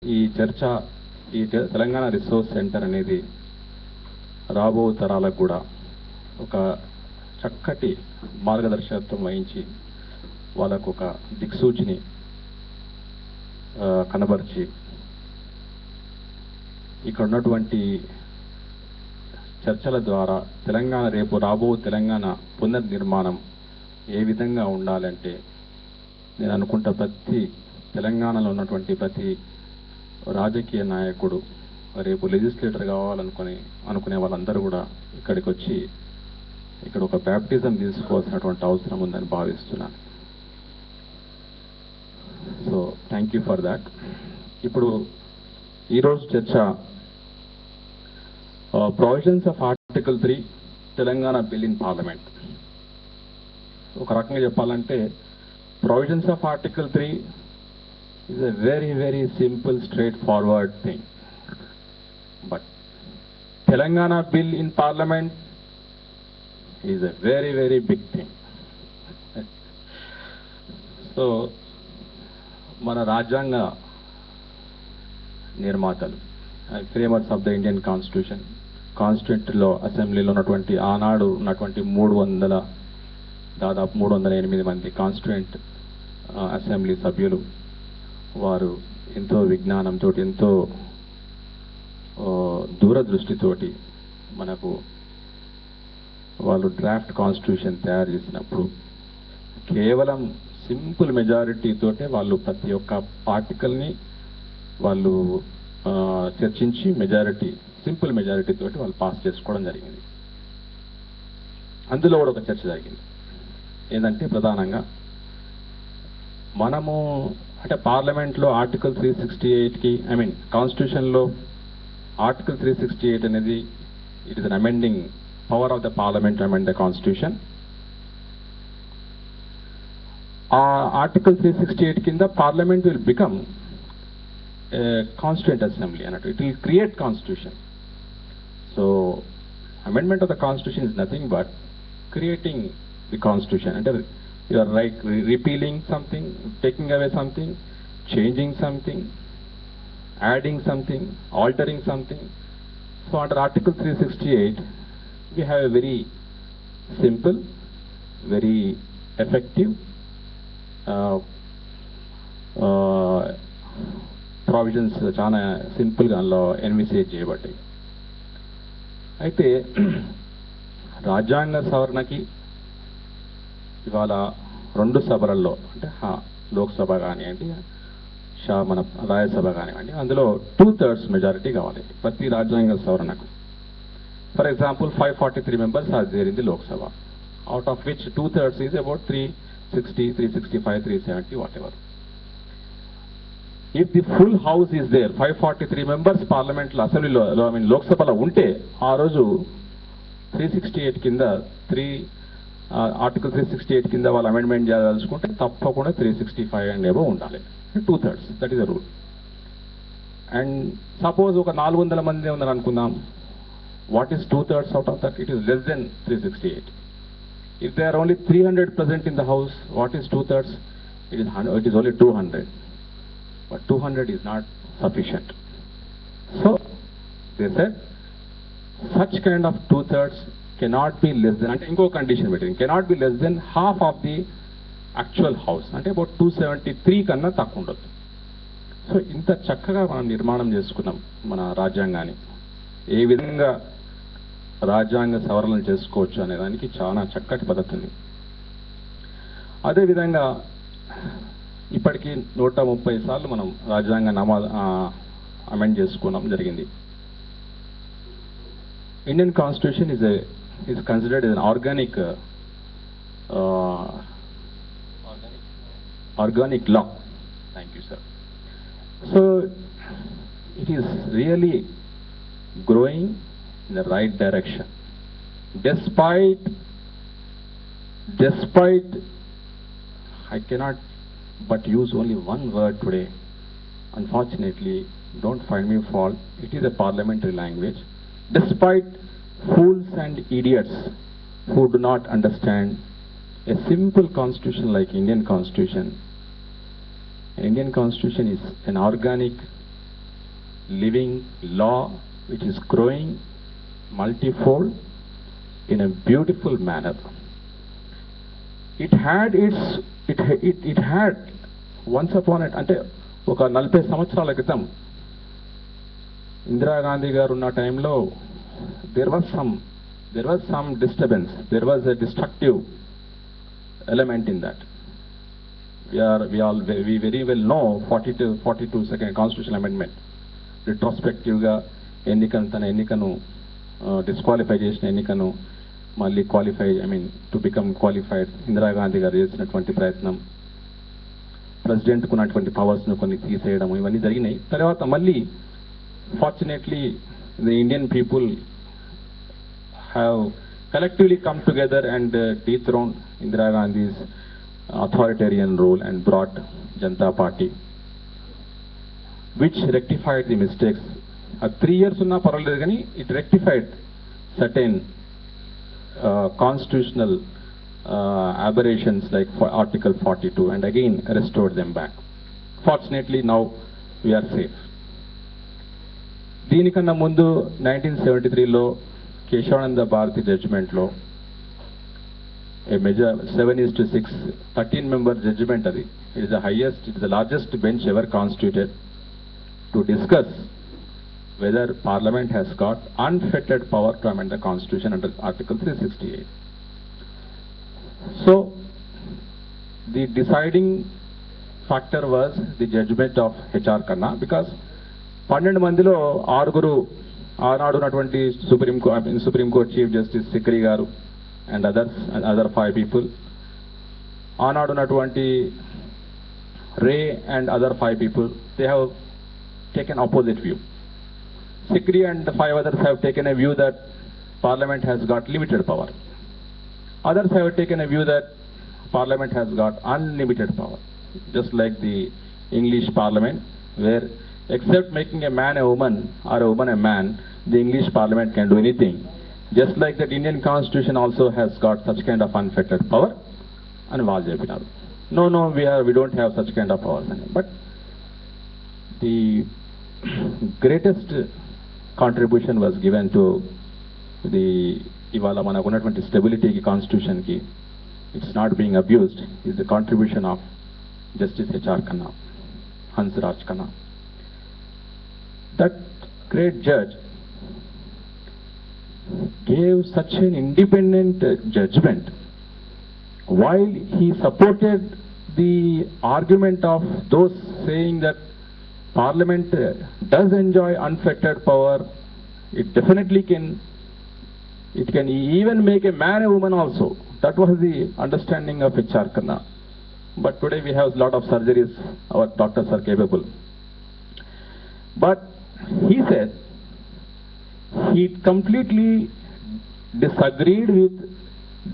ఈ చర్చ Telangana resource centre అనేది రాబో తరాలకు కూడా ఒక చక్కటి మార్గదర్శకత్వం వహించి వాళ్ళకు ఒక దిక్సూచిని కనబరిచి ఇక్కడ ఉన్నటువంటి చర్చల ద్వారా తెలంగాణ రాబో తెలంగాణ పునర్నిర్మాణం ఏ విధంగా ఉండాలంటే నేను అనుకుంటా ప్రతి తెలంగాణలో ఉన్నటువంటి ప్రతి రాజకీయ నాయకుడు రేపు లెజిస్లేటర్ అనుకునే వాళ్ళందరూ కూడా ఇక్కడికి వచ్చి ఇక్కడ ఒక బ్యాప్టిజం తీసుకోవాల్సినటువంటి అవసరం ఉందని భావిస్తున్నాను. So thank you for that. ఇప్పుడు ఈరోజు చర్చ provisions of article 3 Telangana bill in parliament. ఒక రకంగా చెప్పాలంటే provisions of article 3 is a very simple straightforward thing, but Telangana bill in parliament is a very big thing. So mana rajanga nirmatalu framers of the Indian constitution constituent లో అసెంబ్లీలో ఉన్నటువంటి ఆనాడు ఉన్నటువంటి 300 దాదాపు 308 మంది కాన్స్టిట్యూంట్ అసెంబ్లీ సభ్యులు వారు ఎంతో విజ్ఞానంతో ఎంతో దూరదృష్టితోటి మనకు వాళ్ళు డ్రాఫ్ట్ కాన్స్టిట్యూషన్ తయారు చేసినప్పుడు కేవలం సింపుల్ మెజారిటీ తోటే వాళ్ళు ప్రతి ఒక్క ఆర్టికల్ని వాళ్ళు చర్చించి సింపుల్ మెజారిటీ తోటి వాళ్ళు పాస్ చేసుకోవడం జరిగింది. అందులో కూడా ఒక చర్చ జరిగింది. ఏంటంటే ప్రధానంగా మనము అంటే పార్లమెంట్లో ఆర్టికల్ 368కి కాన్స్టిట్యూషన్లో ఆర్టికల్ 368 అనేది it is an amending power of the parliament amend the constitution. ఆ ఆర్టికల్ 368 కింద parliament will become constituent assembly అన్నట్టు. It will create constitution. So amendment of the constitution is nothing but creating the constitution. అంటే you are right, repealing something, taking away something, changing something, adding something, altering something. So under article 368 we have a very simple, very effective provisions చాలా సింపుల్గా అందులో envisage చేయబడ్డాయి. అయితే రాజ్యాంగ సవరణకి ఇవాళ 2 సభలలో అంటే లోక్సభ కానివ్వండి మన రాజ్యసభ కానివ్వండి అందులో 2/3 మెజారిటీ కావాలి ప్రతి రాజ్యాంగ సవరణకు. For example 543 members are there in the Lok Sabha, out of which 2/3 is about 360, 365, 370 whatever. If the full house is there 543 members పార్లమెంట్లో అసెంబ్లీలో లోక్సభలో ఉంటే ఆ రోజు 368 కింద ఆర్టికల్ 368 కింద వాళ్ళు అమెండ్మెంట్ చేయదలుచుకుంటే తప్పకుండా 365 అండ్ ఏవో ఉండాలి. 2/3 that is the rule. And suppose ఒక 400 మంది ఉన్నారు అనుకుందాం. What is 2/3 out of that? It is less than 368. If they are only 300 present in the house, what is 2/3? It is only 200. But 200 is not sufficient. So they said such kind of 2/3 cannot be less than, అంటే ఇంకో condition పెట్టింది, cannot be less than half of the actual house, అంటే about 273 కన్నా తక్కువ ఉండదు. So ఇంత చక్కగా మనం నిర్మాణం చేసుకున్నాం మన రాజ్యాంగాన్ని. ఏ విధంగా రాజ్యాంగ సవరణలు చేసుకోవచ్చు అనే దానికి చాలా చక్కటి పద్ధతి ఉంది. అదేవిధంగా ఇప్పటికీ 130 సార్లు మనం రాజ్యాంగ అమెండ్ చేసుకోవడం జరిగింది. Indian Constitution is considered as an organic law. Thank you, sir. So it is really growing in the right direction. Despite I cannot but use only one word today. Unfortunately, don't find me fault. It is a parliamentary language. Despite fools and idiots who do not understand a simple constitution like Indian Constitution, Indian Constitution is an organic living law which is growing multifold in a beautiful manner. It had once upon it అంటే ఒక 40 సంవత్సరాల క్రితం ఇందిరాగాంధీ గారు ఉన్న టైంలో there was some disturbance, there was a destructive element in that. We very well know 42 second constitutional amendment retrospective గా తన ఎన్నికను డిస్క్వాలిఫై చేసిన ఎన్నికను మళ్ళీ టు బికమ్ క్వాలిఫైడ్ ఇందిరాగాంధీ గారు చేసినటువంటి ప్రయత్నం, ప్రెసిడెంట్కు ఉన్నటువంటి పవర్స్ను కొన్ని తీసేయడం, ఇవన్నీ జరిగినాయి. తర్వాత మళ్ళీ fortunately the Indian people have collectively come together and dethroned Indira Gandhi's authoritarian rule and brought Janata Party, which rectified the mistakes. 3 years unna paraledu gani it rectified certain constitutional aberrations like Article 42 and again restored them back. Fortunately now we are safe. దీనికన్నా ముందు 1973లో Kesavananda Bharati జడ్జిమెంట్లో a measure 7:6 13-member judgment అది. It is the largest bench ever constituted to discuss whether Parliament has got unfettered power to amend the Constitution under Article 368. So the deciding factor was the judgment of H.R. Khanna, because 12 మందిలో 6 ఆనాడు ఉన్నటువంటి supreme court chief justice Sikri గారు and other 5 people, ఆనాడు ఉన్నటువంటి రే and other 5 people, they have taken opposite view. Sikri and 5 others have taken a view that Parliament has got limited power. Others have taken a view that Parliament has got unlimited power, just like the English Parliament, where except making a man a woman or a woman a man, the English Parliament can do anything. Just like that Indian Constitution also has got such kind of unfettered power. And వాళ్ళు చెప్పినారు, no, we don't have such kind of powers. But the greatest contribution was given to the ఇవాళ మనకు ఉన్నటువంటి స్టెబిలిటీకి, కాన్స్టిట్యూషన్కి, it's not being abused, is the contribution of Justice H.R. Khanna, Hansraj Khanna. That great judge gave such an independent judgment while he supported the argument of those saying that Parliament does enjoy unfettered power. It definitely can even make a man a woman also. That was the understanding of H.R. Khanna. But today we have a lot of surgeries, our doctors are capable. But he said he completely disagreed with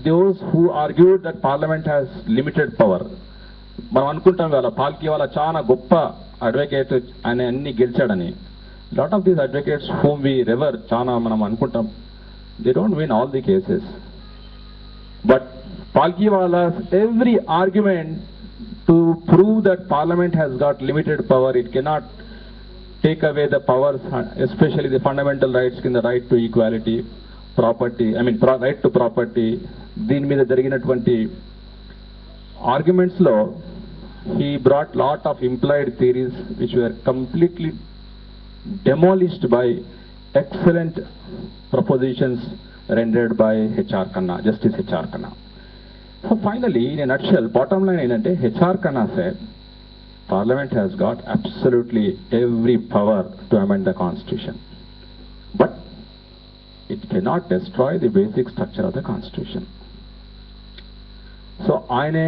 those who argued that Parliament has limited power. మనం అనుకుంటాం వాళ్ళ పాల్కి వాళ్ళ చాలా గొప్ప advocate అని అన్ని గెలిచాడని. Lot of these advocates whom we revere చాలా మనం అనుకుంటాం, they don't win all the cases. But పాల్కి వాళ్ళ every argument to prove that parliament has got limited power, it cannot take away the powers, especially the fundamental rights in the right to equality, property, right to property. దీని మీద జరిగినటువంటి arguments లో he brought lot of implied theories which were completely demolished by excellent propositions rendered by H.R. Khanna, Justice H.R. Khanna. So finally, in a nutshell, bottom line ఏంటంటే H.R. Khanna said Parliament has got absolutely every power to amend the Constitution, but it cannot destroy the basic structure of the Constitution. So ఆయన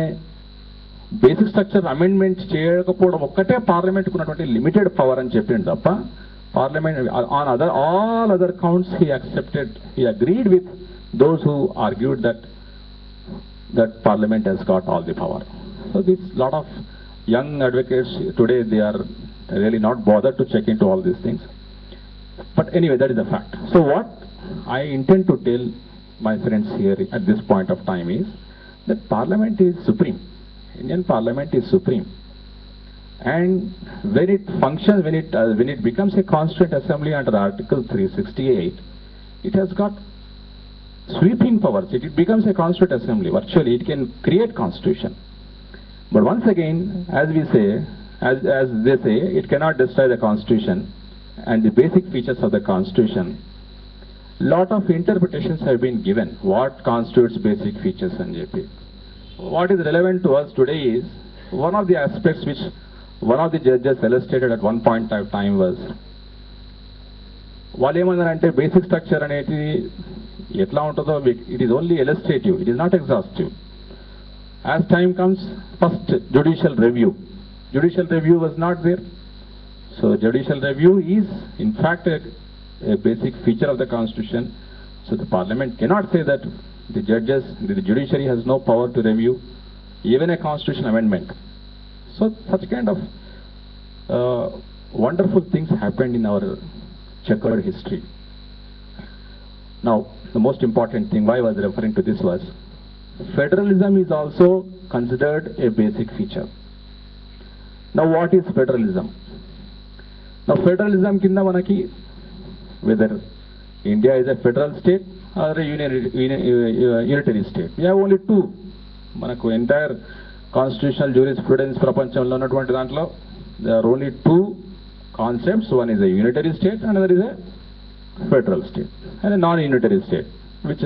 basic structure amendment చేయకపోవడం ఒక్కటే పార్లమెంట్కి ఉన్నటువంటి limited power అని చెప్పిండు తప్ప, parliament on all other counts he agreed with those who argued that Parliament has got all the power. So this lot of young advocates today, they are really not bothered to check into all these things. But anyway, that is a fact. So what I intend to tell my friends here at this point of time is that Parliament is supreme. Indian Parliament is supreme. And when it functions, when it becomes a constituent assembly under Article 368, it has got sweeping powers. It becomes a constituent assembly. Virtually, it can create constitution. But once again, as we say, as they say, it cannot destroy the constitution and the basic features of the constitution. Lot of interpretations have been given. What constitutes basic features and JP? What is relevant to us today is one of the aspects which one of the judges illustrated at one point of time was వాళ్ళు ఏమన్నారంటే basic structure అనేది ఎట్లా ఉంటుందో it is only illustrative, it is not exhaustive. As time comes first judicial review was not there. So judicial review is in fact a basic feature of the constitution. So the parliament cannot say that the judiciary has no power to review even a constitution amendment. So such kind of wonderful things happened in our checkered history. Now the most important thing why I was referring to this was federalism is also considered a basic feature. Now what is federalism? Now federalism kinda manaki whether India is a federal state or a unitary state. We have only two. Manaku entire constitutional jurisprudence prapanchamlo unnatuvanti dantlo there are only two concepts. One is a unitary state, another is a federal state, and a non-unitary state, which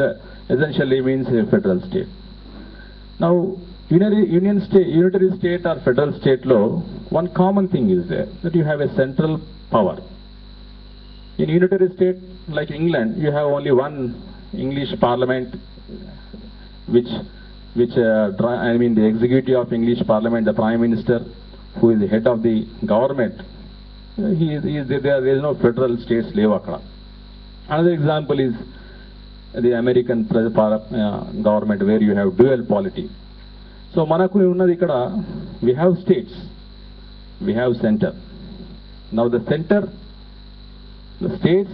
essentially means a federal state. Now unitary state or federal state law, one common thing is there that you have a central power. In unitary state like England, you have only one English parliament, which the executive of English parliament, the prime minister, who is the head of the government, there is no federal states leave akkada. Another example is the American government, where you have dual polity. So manaku unnadi ikkada, we have states, we have center. Now the states,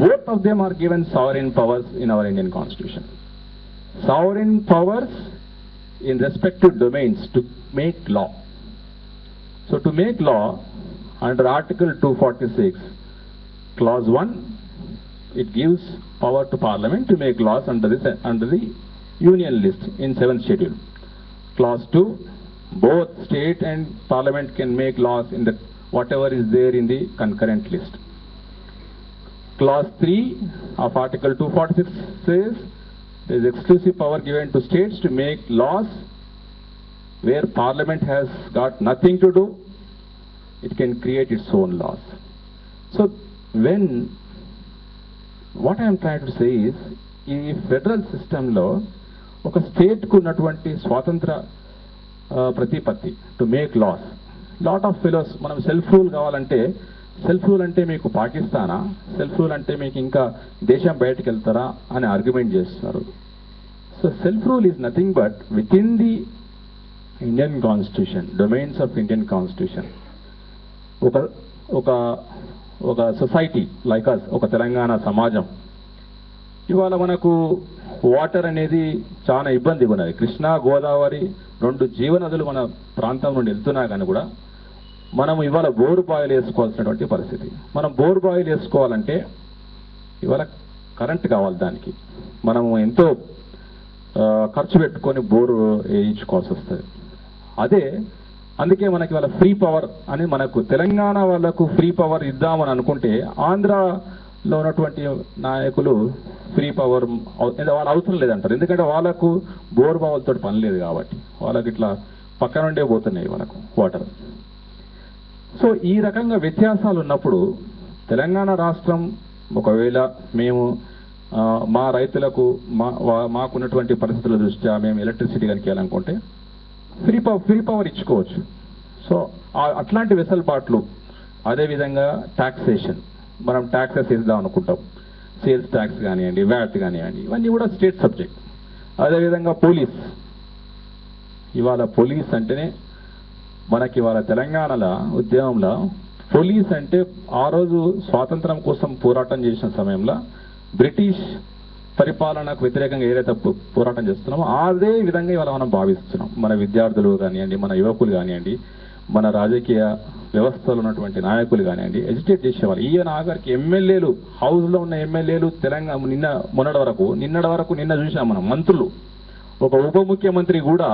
both of them are given sovereign powers in our Indian constitution. Sovereign powers in respective domains to make law. So to make law under Article 246, Clause 1, it gives power to Parliament to make laws under the Union list in 7th schedule. Clause 2, both state and Parliament can make laws in the whatever is there in the concurrent list. Clause 3 of Article 246 says there is exclusive power given to states to make laws where Parliament has got nothing to do. It can create its own laws. So what I am trying to say is, in federal system law, ఒక state కు ఉన్నటువంటి స్వాతంత్ర ప్రతిపత్తి to make laws. Lot of fellows మనం self rule కావాలంటే, self rule అంటే మీకు పాకిస్తానా, self rule అంటే మీకు ఇంకా దేశం బయటకు వెళ్తారా అని ఆర్గ్యుమెంట్ చేస్తున్నారు. So self rule is nothing but with in the Indian constitution, domains of Indian constitution. ఒక సొసైటీ లైక్ అస్, ఒక తెలంగాణ సమాజం, ఇవాళ మనకు వాటర్ అనేది చాలా ఇబ్బందిగా ఉన్నది. కృష్ణా గోదావరి రెండు జీవనదులు మన ప్రాంతం నుండి వెళ్తున్నా కానీ కూడా మనం ఇవాళ బోరు బాయిలు వేసుకోవాల్సినటువంటి పరిస్థితి. మనం బోరు బాయిలు వేసుకోవాలంటే ఇవాళ కరెంట్ కావాలి. దానికి మనము ఎంతో ఖర్చు పెట్టుకొని బోరు వేయించుకోవాల్సి వస్తుంది. అందుకే మనకి వాళ్ళ ఫ్రీ పవర్ అని, మనకు తెలంగాణ వాళ్ళకు ఫ్రీ పవర్ ఇద్దామని అనుకుంటే ఆంధ్రాలో ఉన్నటువంటి నాయకులు ఫ్రీ పవర్ వాళ్ళ అవసరం లేదంటారు. ఎందుకంటే వాళ్ళకు బోర్ బావులతో పని లేదు కాబట్టి, వాళ్ళకి ఇట్లా పక్క నుండే పోతున్నాయి వాళ్ళకు వాటర్. సో ఈ రకంగా వ్యత్యాసాలు ఉన్నప్పుడు తెలంగాణ రాష్ట్రం ఒకవేళ మేము మా రైతులకు మాకున్నటువంటి పరిస్థితుల దృష్ట్యా మేము ఎలక్ట్రిసిటీ కనుక వెళ్ళాలనుకుంటే ఫ్రీ పవర్ ఇచ్చుకోవచ్చు. సో అట్లాంటి వెసులుబాట్లు. అదేవిధంగా టాక్సేషన్, మనం ట్యాక్సెస్ ఇద్దాం అనుకుంటాం, సేల్స్ ట్యాక్స్ కానివ్వండి, వ్యాట్ కానివ్వండి, ఇవన్నీ కూడా స్టేట్ సబ్జెక్ట్. అదేవిధంగా పోలీస్, ఇవాళ పోలీస్ అంటేనే మనకి ఇవాళ తెలంగాణలో ఉద్యమంలో పోలీస్ అంటే ఆ రోజు స్వాతంత్రం కోసం పోరాటం చేసిన సమయంలో బ్రిటిష్ పరిపాలనకు వ్యతిరేకంగా ఏదైతే పోరాటం చేస్తున్నామో అదే విధంగా ఇవాళ మనం భావిస్తున్నాం. మన విద్యార్థులు కానివ్వండి, మన యువకులు కానివ్వండి, మన రాజకీయ వ్యవస్థలో ఉన్నటువంటి నాయకులు కానివ్వండి ఎజిటేట్ చేసేవాళ్ళు. ఈయన ఆఖరికి ఎమ్మెల్యేలు, హౌస్లో ఉన్న ఎమ్మెల్యేలు తెలంగాణ నిన్నటి వరకు చూసాం మనం, మంత్రులు, ఒక ఉప ముఖ్యమంత్రి కూడా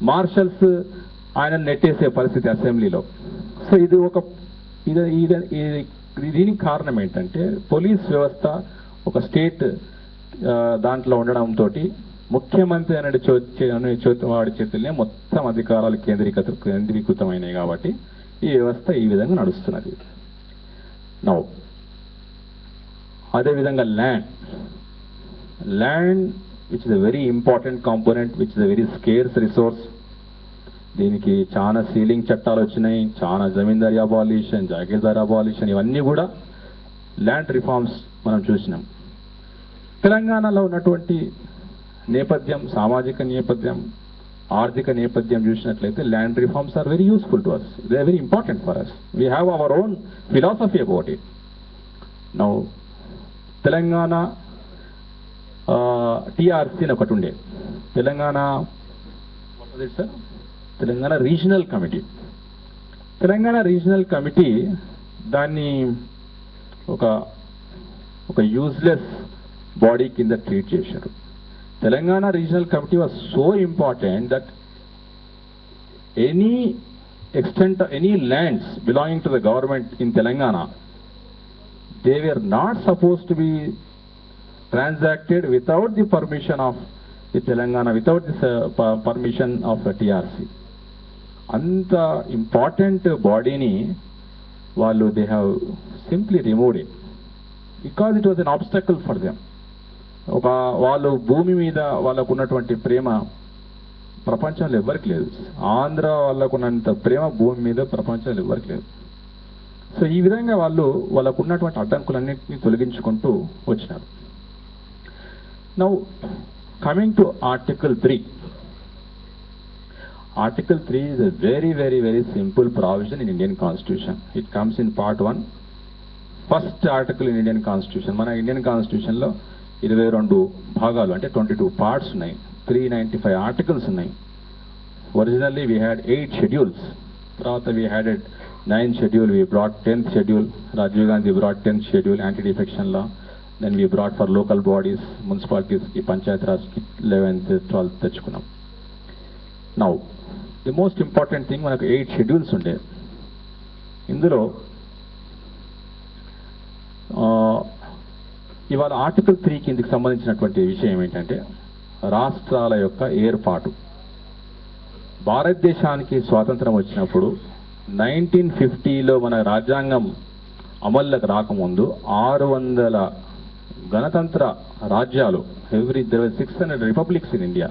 మార్షల్స్ ఆయన నెట్టేసే పరిస్థితి అసెంబ్లీలో. సో దీనికి కారణం ఏంటంటే పోలీస్ వ్యవస్థ ఒక స్టేట్ దాంట్లో ఉండడంతో ముఖ్యమంత్రి అనే వాడి చేతుల్నే మొత్తం అధికారాలు కేంద్రీకృతమైనాయి. కాబట్టి ఈ వ్యవస్థ ఈ విధంగా నడుస్తున్నది. నౌ అదేవిధంగా land which is a very important component, which is a very scares resource. దీనికి చాలా సీలింగ్ చట్టాలు వచ్చినాయి, చాలా జమీందారీ అబాలిషన్, జాగీర్దారీ అబాలిషన్, ఇవన్నీ కూడా ల్యాండ్ రిఫార్మ్స్ మనం చూసినాం. తెలంగాణలో ఉన్నటువంటి నేపథ్యం, సామాజిక నేపథ్యం, ఆర్థిక నేపథ్యం చూసినట్లయితే land reforms are very useful to us. They are very important for us. We have our own philosophy about it. Now Telangana TRC అని ఒకటి ఉండే, Telangana regional committee. Telangana regional committee దాన్ని ఒక యూజ్లెస్ బాడీ కింద ట్రీట్ చేశారు. Telangana regional committee was so important that any lands belonging to the government in Telangana, they were not supposed to be transacted without the permission of the Telangana, without the permission of the TRC. Anta important body ni vallu they have simply removed it because it was an obstacle for them. Oka vallu bhoomi meeda vallaku unnatuvanti prema ప్రపంచంలో ఎవరికి లేదు. ఆంధ్ర వాళ్ళకు ఉన్నంత ప్రేమ భూమి మీద ప్రపంచంలో ఎవరికి లేదు. సో ఈ విధంగా వాళ్ళకు ఉన్నటువంటి అడ్డంకులన్నింటినీ తొలగించుకుంటూ వచ్చినారు. Now coming to article 3. Article 3 is a very very very simple provision in Indian Constitution. It comes in part 1. First article in Indian constitution. మన ఇండియన్ కాన్స్టిట్యూషన్లో 22 భాగాలు అంటే 22 పార్ట్స్ ఉన్నాయి, 395 ఆర్టికల్స్ ఉన్నాయి. Originally we had 8 schedules. తర్వాత we added 9th schedule, we brought 10th schedule. Rajiv Gandhi brought 10th schedule, anti-defection law. Then we brought for local bodies, municipalities, panchayat raj 11th, 12th techukunnam. Now, the most important thing, manaku 8 schedules unde. Indulo ఇవాళ article 3 కిందకి సంబంధించినటువంటి విషయం ఏంటంటే రాష్ట్రాల యొక్క ఏర్పాటు. భారతదేశానికి స్వాతంత్రం వచ్చినప్పుడు 1950లో మన రాజ్యాంగం అమల్లోకి రాకముందు 600 గణతంత్ర రాజ్యాలు, there were 600 republics in India.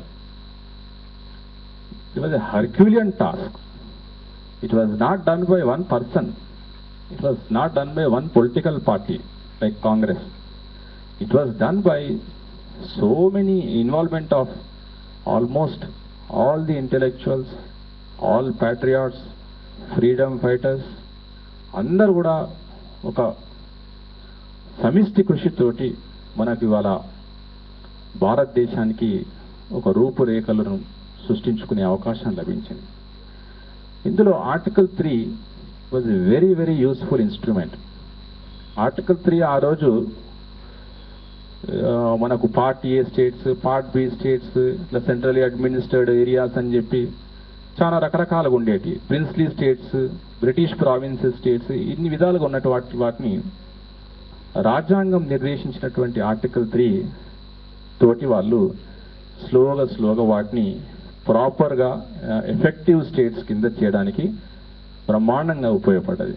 It was a Herculean task. It was not done by one person. It was not done by one political party like Congress. It was done by so many involvement of almost all the intellectuals, all patriots, freedom fighters అందరూ కూడా ఒక సమిష్టి కృషితోటి మనకు ఇవాళ భారతదేశానికి ఒక రూపురేఖలను సృష్టించుకునే అవకాశం లభించింది. ఇందులో article 3 was a very very useful instrument. Article 3 ఆ రోజు మనకు part A states, part B states, ఇట్లా సెంట్రల్లీ అడ్మినిస్టర్డ్ ఏరియాస్ అని చెప్పి చాలా రకరకాలుగా ఉండేటి. Princely states, British provinces states, ఇన్ని విధాలుగా ఉన్నటువంటి వాటిని రాజ్యాంగం నిర్దేశించినటువంటి ఆర్టికల్ 3 తోటి వాళ్ళు స్లోగా వాటిని ప్రాపర్గా ఎఫెక్టివ్ స్టేట్స్ కింద చేయడానికి బ్రహ్మాండంగా ఉపయోగపడ్డది.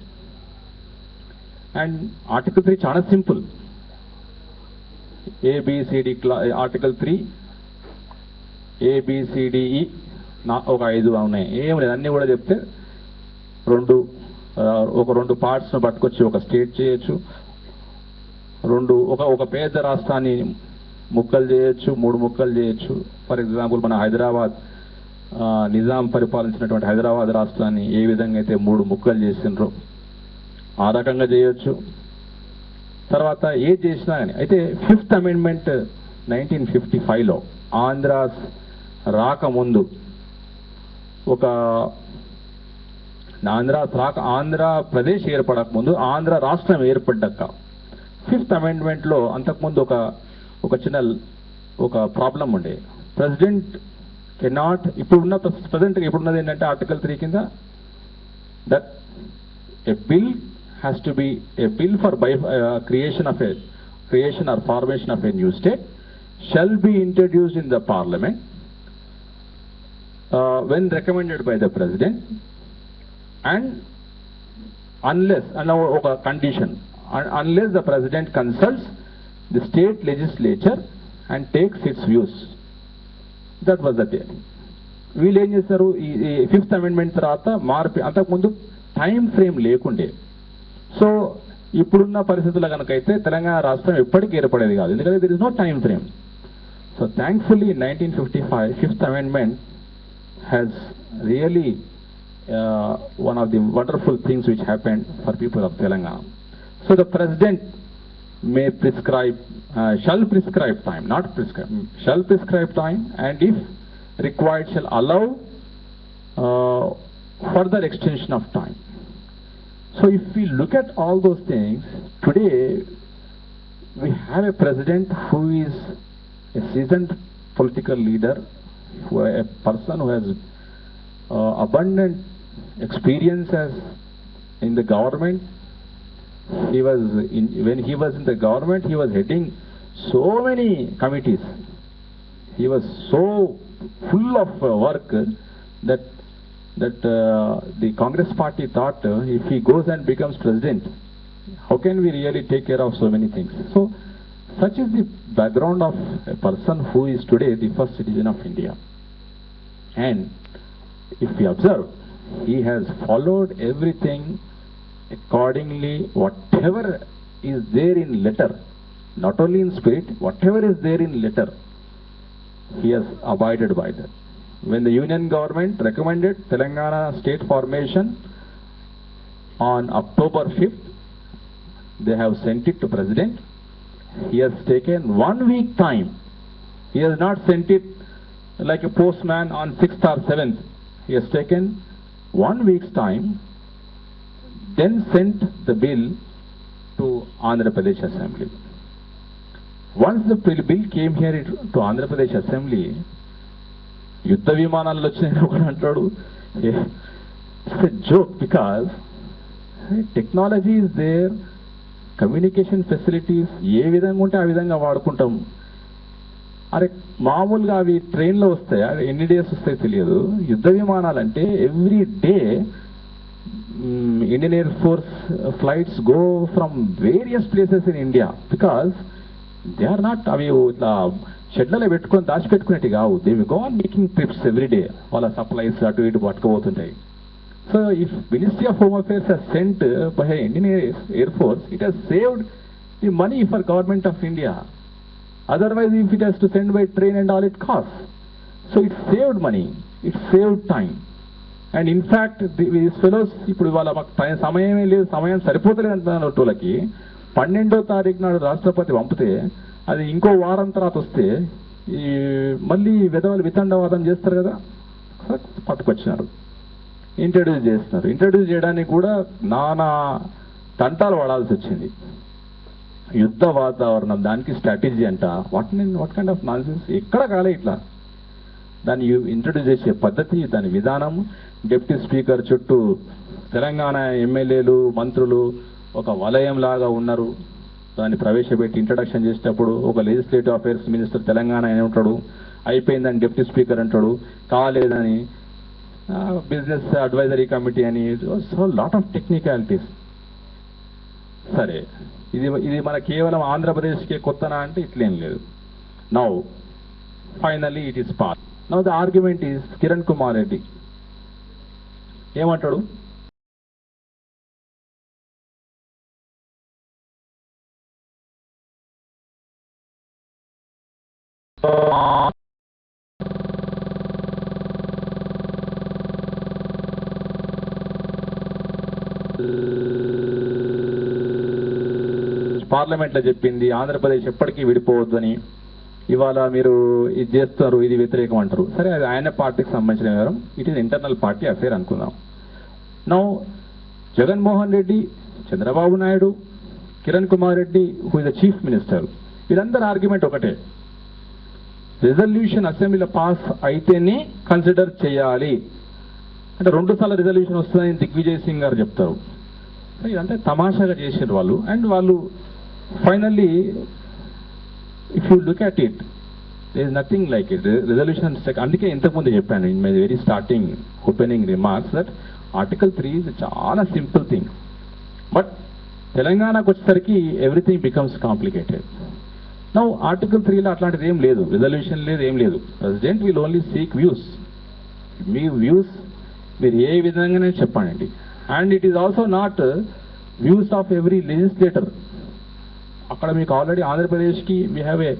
అండ్ ఆర్టికల్ 3 చాలా సింపుల్. ఏబిసిడి ఆర్టికల్ 3 ఏబిసిడిఈ ఒక 5 ఉన్నాయి, ఏం లేదు, అన్నీ కూడా చెప్తే ఒక రెండు పార్ట్స్ను పట్టుకొచ్చి ఒక స్టేట్ చేయొచ్చు, ఒక పేద రాష్ట్రాన్ని ముక్కలు చేయొచ్చు, 3 ముక్కలు చేయొచ్చు. ఫర్ ఎగ్జాంపుల్ మన హైదరాబాద్ నిజాం పరిపాలించినటువంటి హైదరాబాద్ రాష్ట్రాన్ని ఏ విధంగా అయితే 3 ముక్కలు చేసినారో ఆ రకంగా చేయొచ్చు. తర్వాత ఏది చేసినా కానీ అయితే 5th అమెండ్మెంట్ 1955లో ఆంధ్రాస్ రాకముందు ఒక ఆంధ్రప్రదేశ్ ఏర్పడక ముందు ఆంధ్ర రాష్ట్రం ఏర్పడ్డాక 5th అమెండ్మెంట్లో అంతకుముందు ఒక చిన్న ప్రాబ్లం ఉండే. ప్రెసిడెంట్ కెనాట్ ఇప్పుడున్న ప్రెసిడెంట్కి ఇప్పుడున్నది ఏంటంటే ఆర్టికల్ 3 కింద that a bill has to be a bill for creation or formation of a new state shall be introduced in the parliament when recommended by the president and unless the president consults the state legislature and takes its views. That was the thing. వీళ్ళు ఏం చేస్తారు, ఈ 5th amendment తర్వాత అంతకుముందు time frame లేకుండే. So ఇప్పుడున్న పరిస్థితుల్లో కనుకైతే తెలంగాణ రాష్ట్రం ఎప్పటికీ ఏర్పడేది కాదు, ఎందుకంటే there is no time frame. So thankfully in 1955 5th amendment has really one of the wonderful things which happened for people of Telangana. So the president may shall prescribe time, and if required shall allow further extension of time. So if we look at all those things, today we have a president who is a seasoned political leader, a person who has abundant experiences in the government. When he was in the government, he was heading so many committees. He was so full of work that the Congress party thought if he goes and becomes president, how can we really take care of so many things? So such is the background of a person who is today the first citizen of India. And if we observe, he has followed everything accordingly. Whatever is there in letter, not only in spirit, whatever is there in letter, he has abided by that. When the union government recommended Telangana state formation on October 5th, they have sent it to president. He has taken 1 week time. He has not sent it like a postman on 6th or 7th. He has taken 1 week's time, then sent the bill to Andhra Pradesh Assembly. Once the bill came here to Andhra Pradesh Assembly, యుద్ధ విమానాలు వచ్చినాయని ఒకడు అంటాడు. It's a joke because technology is there, communication facilities ఏ విధంగా ఉంటే ఆ విధంగా వాడుకుంటాం. అరే మామూలుగా అవి ట్రైన్లో వస్తాయి, ఎన్ని డేస్ వస్తాయి తెలియదు. యుద్ధ విమానాలు అంటే every day Indian air force flights go from various places in India because they are not అవి ఇట్లా షెడ్లలో పెట్టుకొని దాచిపెట్టుకునేవి కావు. They we go on making trips every day. వాళ్ళ సప్లైస్ అటు ఇటు పట్టుకుపోతుంటాయి. So if ministry of home affairs has sent by Indian Air Force, it has saved the money for government of India. Otherwise, if it has to send by train and all, it costs. So it saved money, it saved time. And in fact, these fellows, ఇప్పుడు వాళ్ళ సమయమే లేదు, సమయం సరిపోతలేదు అంటున్నారు. వాళ్ళకి 12వ తారీఖు నాడు రాష్ట్రపతి పంపితే అది ఇంకో వారం తర్వాత వస్తే ఈ మళ్ళీ వితండవాదం చేస్తారు కదా, పట్టుకొచ్చినారు, ఇంట్రడ్యూస్ చేస్తున్నారు. ఇంట్రడ్యూస్ చేయడానికి కూడా నానా తంటాలు పడాల్సి వచ్చింది. యుద్ధ వాతావరణం, దానికి స్ట్రాటజీ అంట. What kind of nonsense. ఎక్కడ కాలే ఇట్లా. దాన్ని ఇంట్రడ్యూస్ చేసే పద్ధతి, దాని విధానం, డిప్యూటీ స్పీకర్ చుట్టూ తెలంగాణ ఎమ్మెల్యేలు మంత్రులు ఒక వలయం లాగా ఉన్నారు. దాన్ని ప్రవేశపెట్టి ఇంట్రడక్షన్ చేసేటప్పుడు ఒక లెజిస్లేటివ్ అఫైర్స్ మినిస్టర్ తెలంగాణ అని ఉంటాడు, అయిపోయిందని డిప్యూటీ స్పీకర్ అంటాడు, కాలేదని బిజినెస్ అడ్వైజరీ కమిటీ అని. So lot of technicalities. సరే, ఇది మన కేవలం ఆంధ్రప్రదేశ్కే కొత్తనా అంటే ఇట్లేం లేదు. Now finally it is pass. Now the argument is Kiran Kumar Reddy ఏమంటాడు, పార్లమెంట్లో చెప్పింది ఆంధ్రప్రదేశ్ ఎప్పటికీ విడిపోవద్దని. ఇవాళ మీరు ఇది చేస్తారు, ఇది వ్యతిరేకం అంటారు. సరే, అది ఆయన పార్టీకి సంబంధించిన వ్యవహారం. It is internal party affair అనుకుందాం. Now, Jagan Mohan Reddy, Chandrababu Naidu, Kiran Kumar Reddy, who is the chief minister, వీళ్ళందరి ఆర్గ్యుమెంట్ ఒకటే, రిజల్యూషన్ అసెంబ్లీలో పాస్ అయితేనే కన్సిడర్ చేయాలి అంటే 2 సార్లు రిజల్యూషన్ వస్తుందని దిగ్విజయ్ సింగ్ గారు చెప్తారు. ఇదంతా తమాషాగా చేసారు వాళ్ళు. అండ్ వాళ్ళు finally if you look at it, there is nothing like it. Resolution అందుకే ఇంతకుముందు చెప్పాను in my very starting opening remarks that article 3 is చాలా సింపుల్ థింగ్. బట్ తెలంగాణకు వచ్చేసరికి everything becomes complicated. Now article 3లో అట్లాంటిది ఏం లేదు, రిజల్యూషన్ లేదు, ఏం లేదు. President will only seek views. మీ వ్యూస్ మీరు ఏ విధంగానే చెప్పండి. And it is also not views of every legislator. అక్కడ మీకు ఆల్రెడీ ఆంధ్రప్రదేశ్కి we have a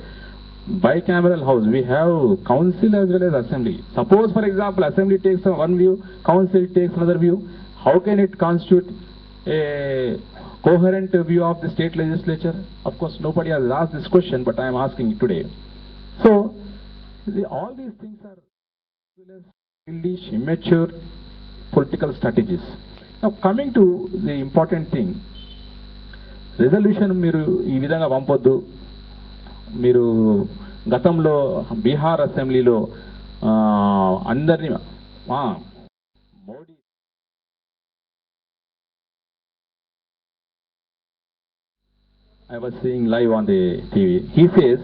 bicameral house, we have council as well as assembly. Suppose for example assembly takes one view, council takes another view, how can it constitute a coherent view of the state legislature? Of course nobody has asked this question, but I am asking it today. So all these things are childish, immature political strategies. Now coming to the important thing, resolution మీరు ఈ విధంగా పంపొద్దు. మీరు గతంలో బీహార్ అసెంబ్లీలో అందరినీ Modi I was seeing live on the TV. He says,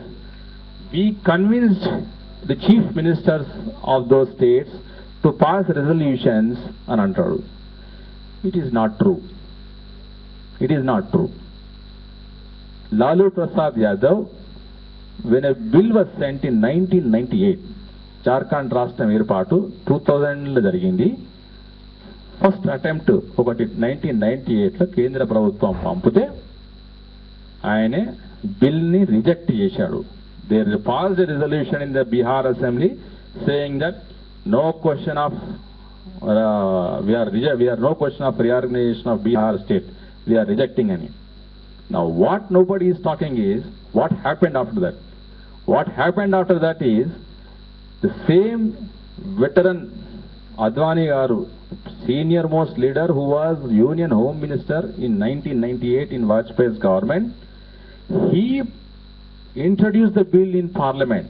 we convinced the chief ministers of those states to pass resolutions అని అంటాడు. It is not true. It is not true. Lalu Prasad Yadav, when a bill was sent in 1998, Jharkhand రాష్ట్రం ఏర్పాటు 2000లో జరిగింది. First attempt ఒకటి 1998లో కేంద్ర ప్రభుత్వం పంపితే ఆయనే బిల్ని రిజెక్ట్ చేశాడు. There passed resolution in the Bihar assembly saying that no question of we are no question of reorganization of Bihar state, we are rejecting any. Now what nobody is talking is what happened after that. What happened after that is the same veteran Advani garu, senior most leader who was Union Home Minister in 1998 in Vajpayee's government, he introduced the bill in Parliament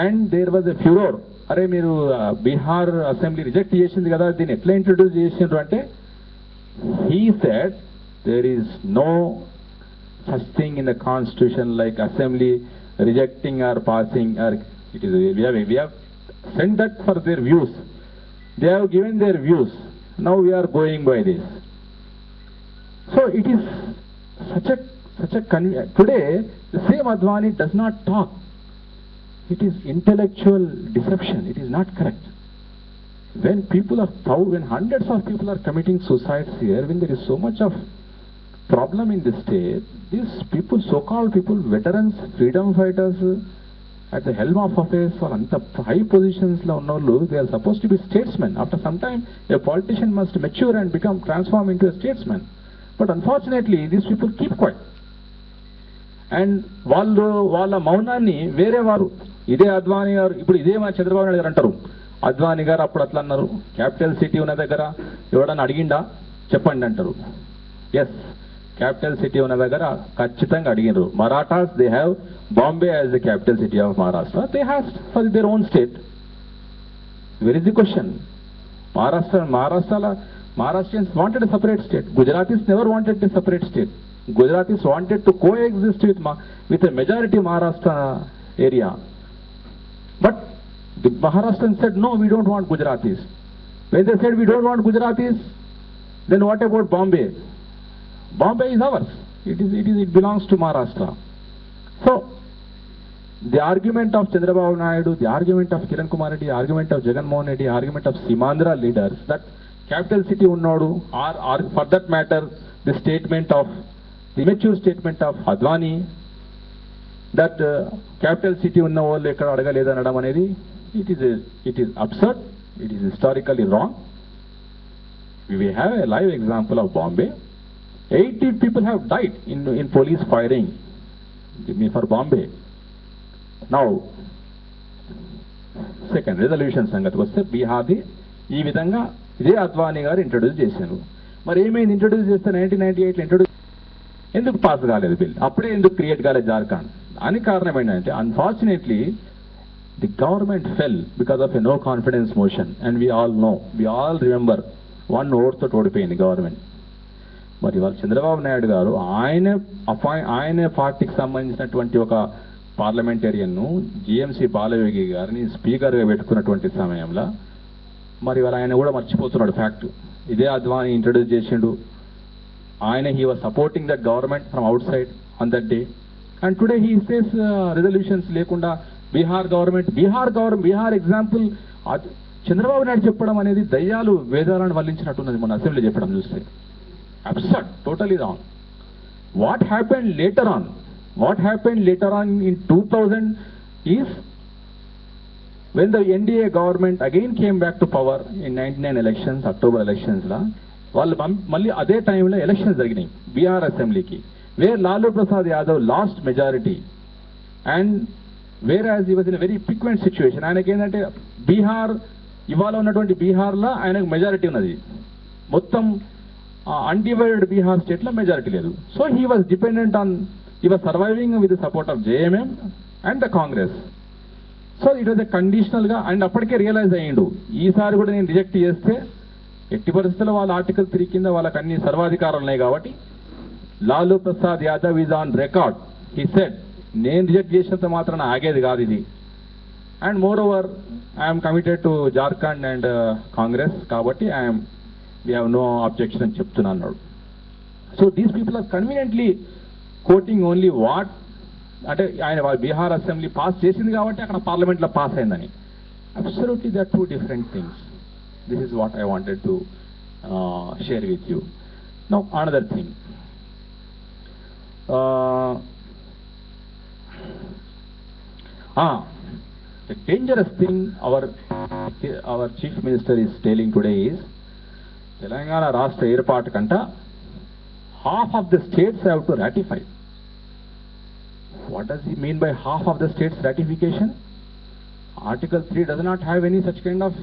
and there was a furor. అరే మీరు Bihar assembly reject చేసింది కదా, దీన్ని ఎట్లా introduce చేసిండ్రు అంటే, he said there is no such thing in the constitution like assembly rejecting or passing, or it is we have sent that for their views, they have given their views, now we are going by this. So it is such a today the same Advani does not talk. It is intellectual deception. It is not correct. When when hundreds of people are committing suicides here, when there is so much of problem in the state, these people, so-called people, veterans, freedom fighters, at the helm of affairs or anta high positions lo unnollu, they are supposed to be statesmen. After some time, a politician must mature and transform into a statesman. But unfortunately, these people keep quiet. And వాళ్ళ మౌనాన్ని వేరే వారు, ఇదే అద్వానీ గారు, ఇప్పుడు ఇదే మా చంద్రబాబు నాయుడు గారు అంటారు, అద్వానీ గారు అప్పుడు అట్లా అన్నారు, క్యాపిటల్ సిటీ ఉన్న దగ్గర ఎవడన్నా అడిగిండా చెప్పండి అంటారు. ఎస్, క్యాపిటల్ సిటీ ఉన్న దగ్గర ఖచ్చితంగా అడిగినారు. Marathas, they have Bombay as the capital city of Maharashtra, they have for their own state. Where is the question? Maharashtrians wanted a separate state. Gujaratis never wanted a separate state. Gujaratis wanted to coexist with a majority Maharashtra area. But the Maharashtrians said, no, we don't want Gujaratis. When they said we don't want Gujaratis, then what about Bombay? Bombay is ours. It belongs to Maharashtra. So the argument of Chandrababu Naidu, the argument of Kiran Kumar Reddy, the argument of Jagan Mohan Reddy, the argument of Simandra leaders that capital city unnadu, or for that matter the immature statement of Advani that capital city unna vallu ekkada adagaledu anadam anedi, it is absurd, it is historically wrong. We have a live example of Bombay. 80 people have died in police firing for Bombay. Now second resolution సంగతికి వస్తే బీహార్ది ఈ విధంగా ఇదే అద్వానీ గారు introduce చేశారు. మరి ఏమైంది introduce చేస్తే 1998లో ఇంట్రడ్యూస్ ఎందుకు పాస్ కాలేదు బిల్? అప్పుడే ఎందుకు క్రియేట్ కాలేదు జార్ఖండ్? దానికి కారణం ఏంటంటే unfortunately the government fell because of a no confidence motion and we all remember 1 ఓట్తో ఓడిపోయింది గవర్నమెంట్. మరి వాళ్ళు చంద్రబాబు నాయుడు గారు ఆయన పార్టీకి సంబంధించినటువంటి ఒక పార్లమెంటేరియన్ను జిఎంసి బాలయోగి గారిని స్పీకర్గా పెట్టుకున్నటువంటి సమయంలో మరి వాళ్ళ ఆయన కూడా మర్చిపోతున్నాడు ఫ్యాక్ట్. ఇదే అద్వానీ ఇంట్రడ్యూస్ చేసిండు. he was supporting that government from outside on that day, and today he says resolutions lekunda Bihar example Chandrababu Naidu చెప్పడం అనేది దయ్యాలు వేదాలను వల్లించినట్టున్నది. మన అసెంబ్లీ చెప్పడం చూస్తే absurd, totally wrong. What happened later on in 2000 is when the NDA government again came back to power in 99 elections, October elections la వాళ్ళు మళ్ళీ అదే టైంలో ఎలక్షన్స్ జరిగినాయి బీహార్ అసెంబ్లీకి, where Lalu Prasad Yadav lost majority and whereas he was in a very piquant situation. ఆయనకి ఏంటంటే బీహార్ ఇవాళ ఉన్నటువంటి బీహార్లో ఆయనకు మెజారిటీ ఉన్నది, మొత్తం అన్డివైడెడ్ బీహార్ స్టేట్లో మెజారిటీ లేదు. So he was dependent on he was surviving with the support of JMM and the Congress. So it was a కండిషనల్గా అండ్ అప్పటికే రియలైజ్ అయ్యిండు ఈసారి కూడా నేను రిజెక్ట్ చేస్తే ఎట్టి పరిస్థితుల్లో వాళ్ళ ఆర్టికల్ 3 కింద వాళ్ళకి అన్ని సర్వాధికారాలు ఉన్నాయి కాబట్టి Lalu Prasad Yadav is on record. He said నేను రిజెక్ట్ చేసినంత మాత్రాన ఆగేది కాదు ఇది, and moreover I'm committed to Jharkhand and Congress కాబట్టి వీ హ్యావ్ నో అబ్జెక్షన్ అని చెప్తున్నాడు. So these people are conveniently quoting only what అంటే ఆయన బీహార్ అసెంబ్లీ పాస్ చేసింది కాబట్టి అక్కడ పార్లమెంట్లో పాస్ అయిందని. Absolutely they are 2 different things. This is what I wanted to share with you. Now another thing, the dangerous thing our chief minister is telling today is Telangana Rashtra Erpaatu Kanta half of the states have to ratify. What does he mean by half of the states ratification? Article 3 does not have any such kind of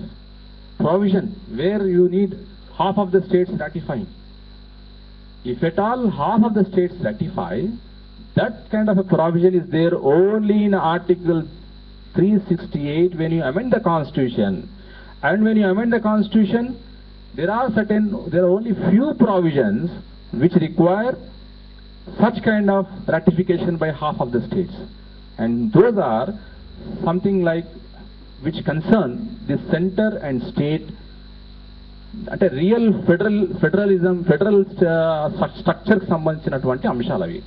provision where you need half of the states ratifying. If at all half of the states ratify, that kind of a provision is there only in Article 368 when you amend the Constitution. And when you amend the Constitution, there are only few provisions which require such kind of ratification by half of the states. And those are something like which concern the center and state at a real federal structure కి సంబంధించినటువంటి అంశాలు అవి.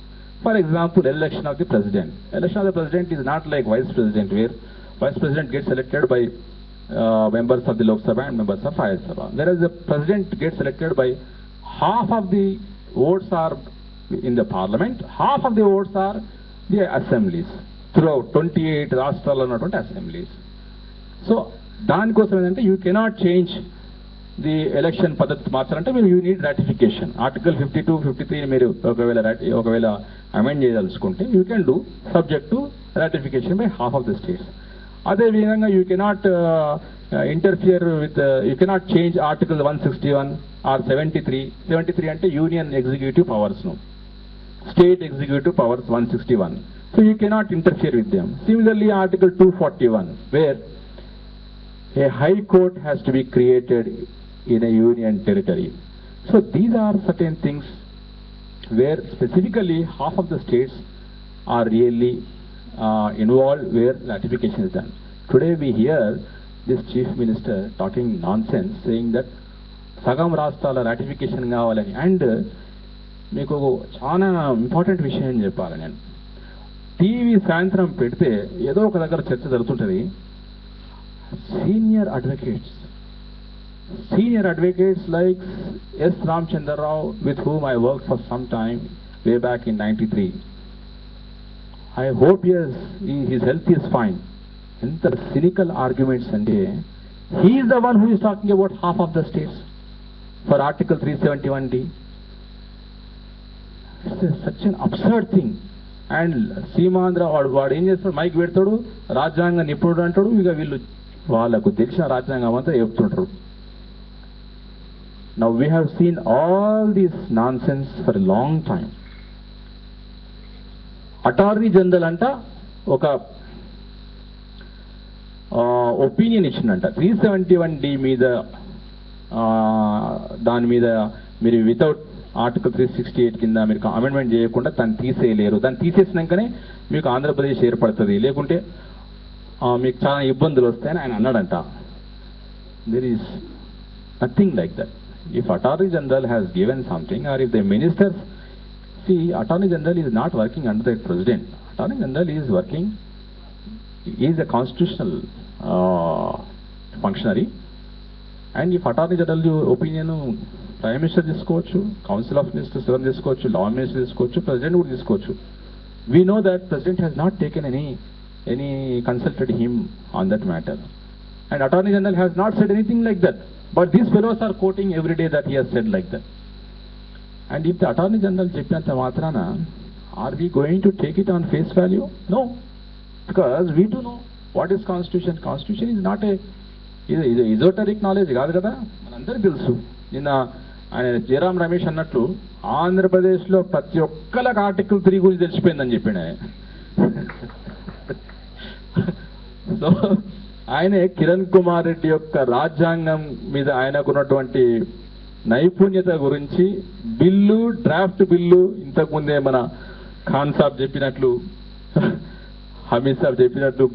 For example election of the president is not like vice president where vice president gets elected by members of the Lok Sabha and members of Rajya Sabha, whereas the president gets elected by half of the votes are in the parliament, half of the votes are the assemblies throughout 28 రాష్ట్రాల్లో ఉన్నటువంటి assemblies. So దానికోసం ఏంటంటే you cannot change the election పద్ధతి మార్చాలంటే మీరు you need ratification. Article 52, 53 మీరు ఒకవేళ amend చేయదలుచుకుంటే you can do subject to ratification by half of the states. అదేవిధంగా you cannot interfere with you cannot change article 161 or 73 అంటే యూనియన్ ఎగ్జిక్యూటివ్ పవర్స్ను, state executive powers 161. So you cannot interfere with them. Similarly article 241 where a high court has to be created in a union territory. So these are certain things where specifically half of the states are really involved where ratification is done. Today we hear this chief minister talking nonsense saying that sagam rashtrala ratification kavalani, and meeku chaana important vishayam cheppali. nenu TV సాయంత్రం పెడితే ఏదో ఒక దగ్గర చర్చ జరుగుతుంటది. Senior advocates like S. Ramchandra Rao, with whom I worked for some time way back in 93. I hope his health is fine. And the cynical arguments, and he is the one who is talking about half of the states for Article 371D. It's such an absurd thing. And Seemandra వాడు ఏం చేస్తాడు, mic పెడతాడు, రాజ్యాంగ నిపుణుడు అంటాడు, ఇక వీళ్ళు వాళ్ళకు తెలిసిన రాజ్యాంగం అంతా చెప్తుంటారు. Now we have seen all this nonsense for a long time. Attorney general అంట ఒక ఒపీనియన్ ఇచ్చిందంట 371D మీద, దాని మీద మీరు వితౌట్ ఆర్టికల్ 368 కింద మీరు అమెండ్మెంట్ చేయకుండా దాన్ని తీసేయలేరు, దాన్ని తీసేసినాకనే మీకు ఆంధ్రప్రదేశ్ ఏర్పడుతుంది, లేకుంటే మీకు చాలా ఇబ్బందులు వస్తాయని ఆయన అన్నాడంట. There is nothing like that. If Attorney General has given something, or if the ministers, see, Attorney General is not working under the President. Attorney General is working, he is a constitutional functionary, and if Attorney General opinion, Prime Minister తీసుకోవచ్చు, Council of Ministers ఎవరు తీసుకోవచ్చు, Law Minister తీసుకోవచ్చు, President కూడా తీసుకోవచ్చు. We know that President has not taken any consulted him on that matter, and Attorney General has not said anything like that. But these fellows are quoting every day that he has said like that. And if the Attorney General చెప్పినంత మాత్రాన, are we going to take it on face value? No, because we do know what is Constitution. Constitution is not a esoteric knowledge కాదు కదా, మనందరికీ తెలుసు. నిన్న ఆయన జయరాం రమేష్ అన్నట్లు ఆంధ్రప్రదేశ్లో ప్రతి ఒక్కరికి ఆర్టికల్ 3 గురించి తెలిసిపోయిందని చెప్పాడు ఆయన. సో ఆయనే కిరణ్ కుమార్ రెడ్డి యొక్క రాజ్యాంగం మీద ఆయనకున్నటువంటి నైపుణ్యత గురించి డ్రాఫ్ట్ బిల్లు, ఇంతకుముందే మన ఖాన్ సాబ్ చెప్పినట్లు, హమీద్ సాబ్ చెప్పినట్లు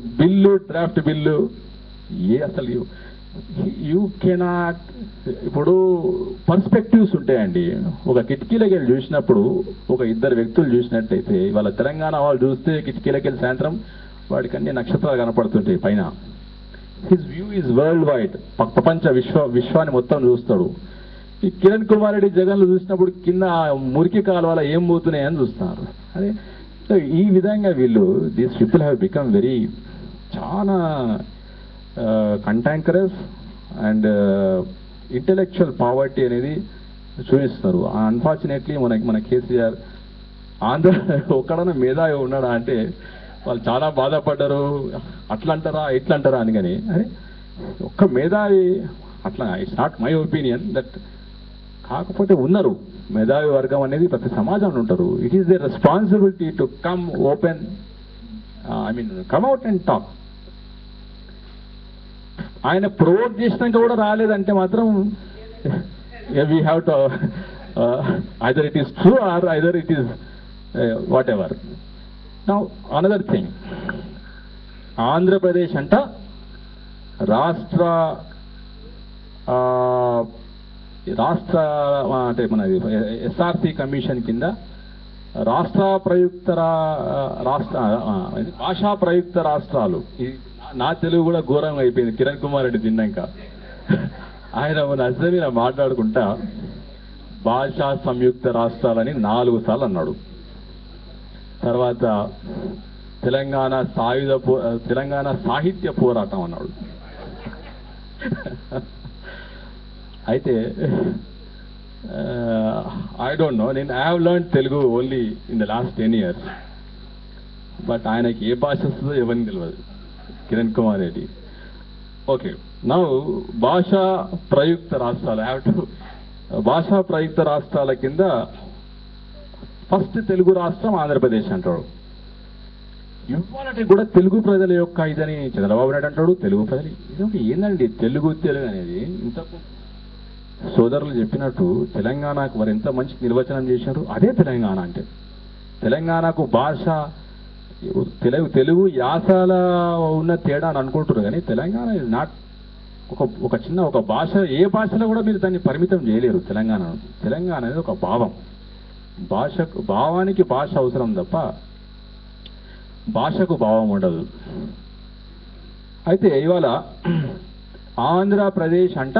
డ్రాఫ్ట్ బిల్లు అసలు యూ కెనాట్. ఇప్పుడు పర్స్పెక్టివ్స్ ఉంటాయండి. ఒక కిటికీలోకి వెళ్ళి చూసినప్పుడు, ఒక ఇద్దరు వ్యక్తులు చూసినట్టయితే, వాళ్ళ తెలంగాణ వాళ్ళు చూస్తే కిటికీలోకి వెళ్ళి సాయంత్రం వాడికి అన్ని నక్షత్రాలు కనపడుతుంటాయి పైన. His view is world wide, ప్రపంచ విశ్వాన్ని మొత్తం చూస్తాడు. ఈ కిరణ్ కుమార్ రెడ్డి జగన్లు చూసినప్పుడు కింద మురికి కాలువల ఏం పోతున్నాయని చూస్తున్నారు. అదే ఈ విధంగా వీళ్ళు these people have become very చాలా కంటాంకరస్ అండ్ ఇంటెలెక్చువల్ పావర్టీ అనేది చూపిస్తున్నారు. అన్ఫార్చునేట్లీ మన కేసీఆర్ ఆంధ్ర ఒక్కడన్నా మేధావి ఉన్నాడా అంటే వాళ్ళు చాలా బాధపడ్డారు. అట్లా అంటారా ఇట్లా అంటారా అని. కానీ అరే ఒక్క మేధావి అట్లా, it's not my opinion that. కాకపోతే ఉన్నారు మేధావి వర్గం అనేది ప్రతి సమాజంలో ఉంటారు. It is the responsibility to come open, come out and talk. ఆయన ప్రొవోక్ చేసినాక కూడా రాలేదంటే మాత్రం we have to either it is true or either it is what ever. Now another thing, Andhra Pradesh అంట రాష్ట్ర అంటే మనది ఎస్ఆర్సి కమిషన్ కింద భాషా ప్రయుక్త రాష్ట్రాలు. నా తెలుగు కూడా ఘోరంగా అయిపోయింది కిరణ్ కుమార్ రెడ్డి తిన్నాక. ఆయన మన అసెంబ్లీలో మాట్లాడుకుంటా భాషా సంయుక్త రాష్ట్రాలని 4 సార్లు అన్నాడు. తర్వాత తెలంగాణ సాహిత్య పోరాటం అన్నాడు. అయితే ఐ డోంట్ నో, నేను I have learn Telugu only in the last 10 years. But ఆయనకి ఏ భాష వస్తుందో ఎవరిని తెలియదు కిరణ్ కుమార్ రెడ్డి. ఓకే, నౌ భాషా ప్రయుక్త రాష్ట్రాలు, భాషా ప్రయుక్త రాష్ట్రాల కింద ఫస్ట్ తెలుగు రాష్ట్రం ఆంధ్రప్రదేశ్ అంటాడు. ఇవ్వాలంటే కూడా తెలుగు ప్రజల యొక్క ఇదని చంద్రబాబు నాయుడు అంటాడు. తెలుగు ప్రజలు ఇదొక ఏందండి తెలుగు అనేది. ఇంతకు సోదరులు చెప్పినట్టు తెలంగాణకు వారు ఎంత మంచి నిర్వచనం చేశారు. అదే తెలంగాణ అంటే. తెలంగాణకు భాష తెలుగు యాసల ఉన్న తేడా అని అనుకుంటారు, కానీ తెలంగాణ ఇస్ నాట్ ఒక భాష. ఏ భాషలో కూడా మీరు దాన్ని పరిమితం చేయలేరు తెలంగాణ. తెలంగాణ అనేది ఒక భావం. భావానికి భాష అవసరం తప్ప భాషకు భావం ఉండదు. అయితే ఇవాళ ఆంధ్రప్రదేశ్ అంట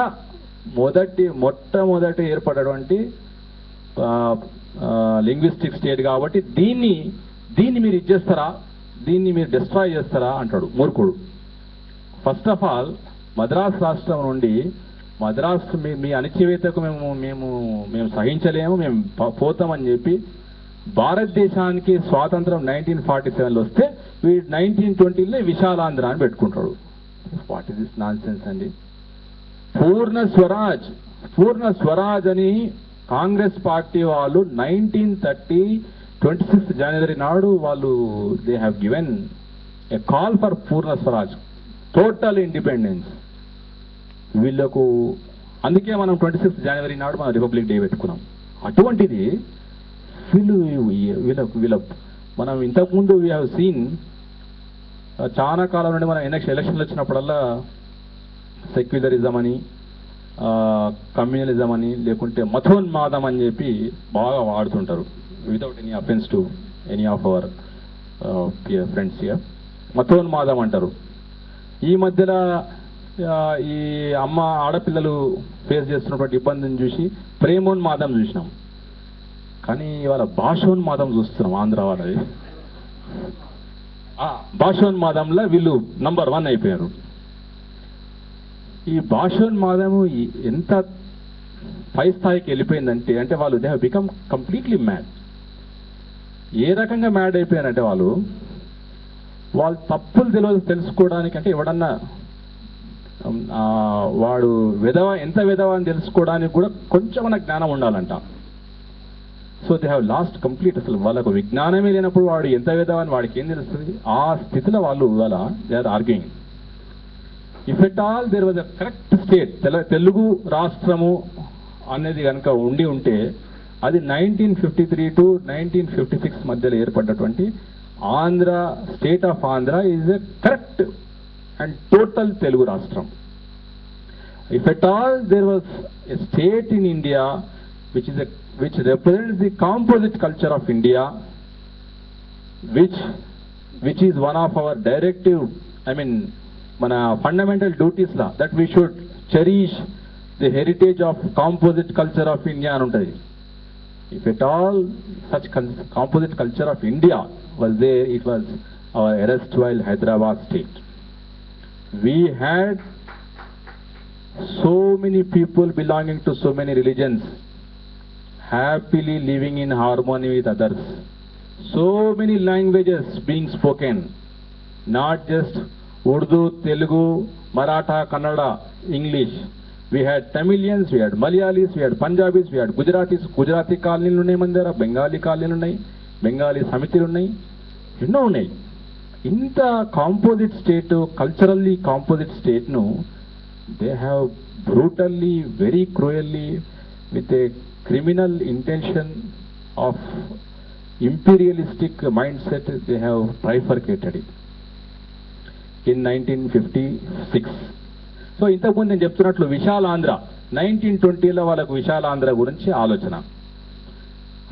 మొట్టమొదటి ఏర్పడినటువంటి లింగ్విస్టిక్ స్టేట్ కాబట్టి దీన్ని మీరు ఇచ్చేస్తారా, దీన్ని మీరు డిస్ట్రాయ్ చేస్తారా అంటాడు మూర్ఖుడు. ఫస్ట్ ఆఫ్ ఆల్ మద్రాస్ రాష్ట్రం నుండి మద్రాసు మీ అణచివేతకు మేము సహించలేము, మేము పోతామని చెప్పి భారతదేశానికి స్వాతంత్రం 1947లో వస్తే వీడు 1920లో విశాలాంధ్ర అని పెట్టుకుంటాడు. What is this non sense అండి. పూర్ణ పూర్ణ స్వరాజ్ అని కాంగ్రెస్ పార్టీ వాళ్ళు 1930 26th జనవరి నాడు వాళ్ళు they have given a call for Purna Swaraj, total independence. వీళ్ళకు అందుకే మనం 26th జనవరి నాడు మనం రిపబ్లిక్ డే పెట్టుకున్నాం. అటువంటిది వీళ్ళ మనం ఇంతకుముందు వీ హ్యావ్ సీన్ చాలా కాలం నుండి మనం ఎలక్షన్లు వచ్చినప్పుడల్లా సెక్యులరిజం అని, కమ్యూనలిజం అని, లేకుంటే మతోన్మాదం అని చెప్పి బాగా వాడుతుంటారు. Without any offence to any of our friends here. మతోన్మాదం అంటారు. ఈ మధ్యలో ఈ ఆడపిల్లలు ఫేస్ చేస్తున్నటువంటి ఇబ్బందిని చూసి ప్రేమోన్మాదం చూసినాం. కానీ ఇవాళ భాషోన్మాదం చూస్తున్నాం ఆంధ్ర వాళ్ళది. భాషోన్మాదంలో వీళ్ళు నంబర్ 1 అయిపోయారు. ఈ భాషోన్మాదము ఎంత పై స్థాయికి వెళ్ళిపోయిందంటే అంటే వాళ్ళు they have become completely mad. ఏ రకంగా మ్యాడ్ అయిపోయారంటే వాళ్ళు తప్పులు తెలుసుకోవడానికి, అంటే ఎవడన్నా వాడు ఎంత విధవ అని తెలుసుకోవడానికి కూడా కొంచెం జ్ఞానం ఉండాలంట. So they have lost complete. అసలు వాళ్ళకు విజ్ఞానమే లేనప్పుడు వాడు ఎంత విధవ అని వాడికి ఏం తెలుస్తుంది? ఆ స్థితిలో వాళ్ళు ఇవాళ they are arguing. If at all there was a correct state, Telugu రాష్ట్రము అనేది కనుక ఉంటే అది 1953 to 1956 మధ్యలో ఏర్పడ్డటువంటి Andhra, state of Andhra is a correct and total Telugu రాష్ట్రం. If at all there was a state in India which represents the composite culture of India, which is one of our directive, mana fundamental duties la, that we should cherish the heritage of composite culture of India అని ఉంటుంది. If at all such composite culture of India was there, it was our erstwhile Hyderabad state. We had so many people belonging to so many religions happily living in harmony with others. So many languages being spoken, not just Urdu, Telugu, Maratha, Kannada, English. We had Tamilians, we had Malayalis, we had Punjabis, we had Gujaratis. Gujarati కాలనీలు ఉన్నాయి మన దగ్గర, బెంగాలీ కాలనీలు ఉన్నాయి, బెంగాలీ సమితిలు ఉన్నాయి, ఎన్నో ఉన్నాయి. ఇంత కాంపోజిట్ స్టేట్, కల్చరల్లీ కాంపోజిట్ స్టేట్ను they have brutally, very cruelly, with a criminal intention of imperialistic mindset, they have trifurcated it in 1956. So ఇంతకుముందు నేను చెప్తున్నట్లు విశాలాంధ్ర 1920లో వాళ్ళకు విశాలాంధ్ర గురించి ఆలోచన.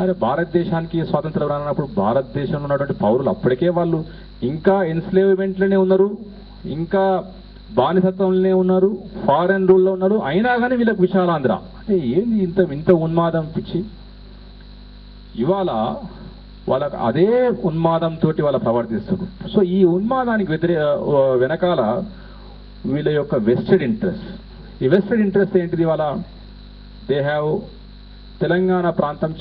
అరే భారతదేశానికి స్వాతంత్రం రానప్పుడు భారతదేశంలో ఉన్నటువంటి పౌరులు అప్పటికే వాళ్ళు ఇంకా ఎన్స్లేవ్మెంట్లోనే ఉన్నారు, ఇంకా బానిసత్వంలోనే ఉన్నారు, ఫారెన్ రూల్లో ఉన్నారు. అయినా కానీ వీళ్ళకి విశాలాంధ్ర అంటే ఏంది ఇంత ఉన్మాదం పిచ్చి. ఇవాళ వాళ్ళకు అదే ఉన్మాదంతో వాళ్ళు ప్రవర్తిస్తారు. సో ఈ ఉన్మాదానికి వెనకాల వీళ్ళ యొక్క వెస్టెడ్ ఇంట్రెస్ట్. ఈ వెస్టెడ్ ఇంట్రెస్ట్ ఏంటిది? వాళ్ళ దే హ్యావ్ తెలంగాణ ప్రాంతం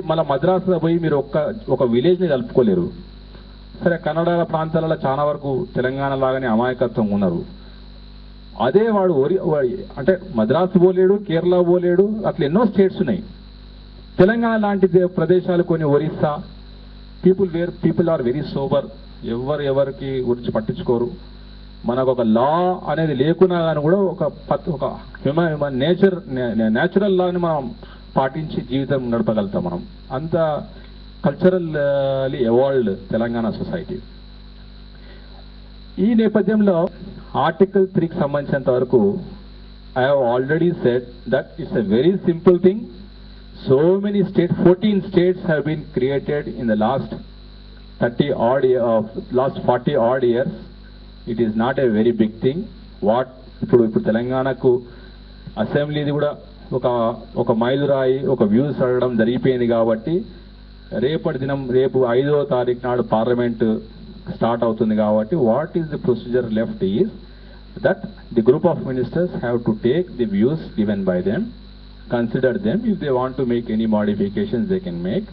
మళ్ళీ మద్రాసులో పోయి మీరు ఒక విలేజ్ని కలుపుకోలేరు. సరే కన్నడ ప్రాంతాలలో చాలా వరకు తెలంగాణ లాగానే అమాయకత్వం ఉన్నారు. అదే వాడు అంటే మద్రాసు పోలేడు, కేరళ పోలేడు, అట్లా ఎన్నో స్టేట్స్ ఉన్నాయి. తెలంగాణ లాంటి ప్రదేశాలు కొన్ని, Orissa, people are very sober, ఎవరికి గురించి పట్టించుకోరు. మనకు ఒక లా అనేది లేకున్నా కానీ కూడా ఒక నేచురల్ లాని మనం పాటించి జీవితం నడపగలుగుతాం మనం. అంత కల్చరల్లీ ఎవాల్వ్డ్ తెలంగాణ సొసైటీ. ఈ నేపథ్యంలో ఆర్టికల్ 3కి సంబంధించినంత వరకు I have already said that it's a very simple thing. So many states, 14 states have been created in the last 40 odd years. It is not a very big thing. ఇప్పుడు తెలంగాణకు అసెంబ్లీది కూడా ఒక మైలురాయి, ఒక వ్యూస్ అడగడం జరిగిపోయింది. కాబట్టి రేపు 5వ తారీఖు నాడు పార్లమెంట్ స్టార్ట్ అవుతుంది. కాబట్టి what is the procedure left is that the group of ministers have to take the views given by them, consider them. If they want to make any modifications, they can make.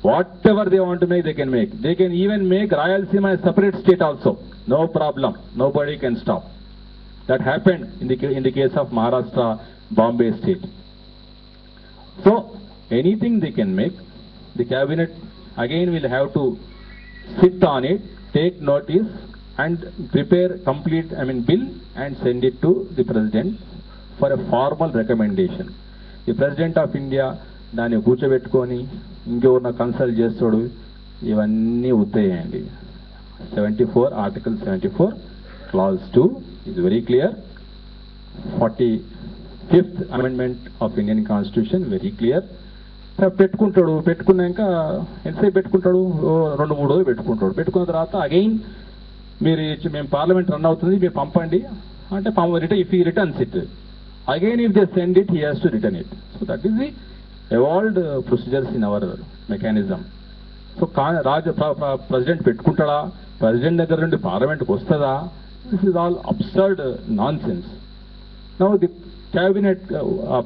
Whatever they want to make, they can make. They can even make Rayalaseema a separate state also. No problem. Nobody can stop. That happened in the case of Maharashtra Bombay State. So anything they can make, the cabinet again will have to sit on it, take notice and prepare complete bill and send it to the president for a formal recommendation. The President of India దాన్ని కూర్చోబెట్టుకొని ఇంకెవరిన consult చేస్తాడు, ఇవన్నీ ఉత్తేయండి. 74 article 74 clause 2 is very clear. 45th amendment of Indian Constitution very clear. పెట్టుకుంటాడు, పెట్టుకున్నాక ఎంతసేపు పెట్టుకుంటాడు, 2-3 రోజులు పెట్టుకుంటాడు. పెట్టుకున్న తర్వాత అగైన్ మేము పార్లమెంట్ రన్ అవుతుంది మీరు పంపండి అంటే if he returns it again if they send it he has to return it. So that is the evolved procedures in our mechanism. So president పెట్టుకుంటాడా, ప్రెసిడెంట్ దగ్గర నుండి పార్లమెంట్కి వస్తుందా, this is all absurd nonsense. Now the cabinet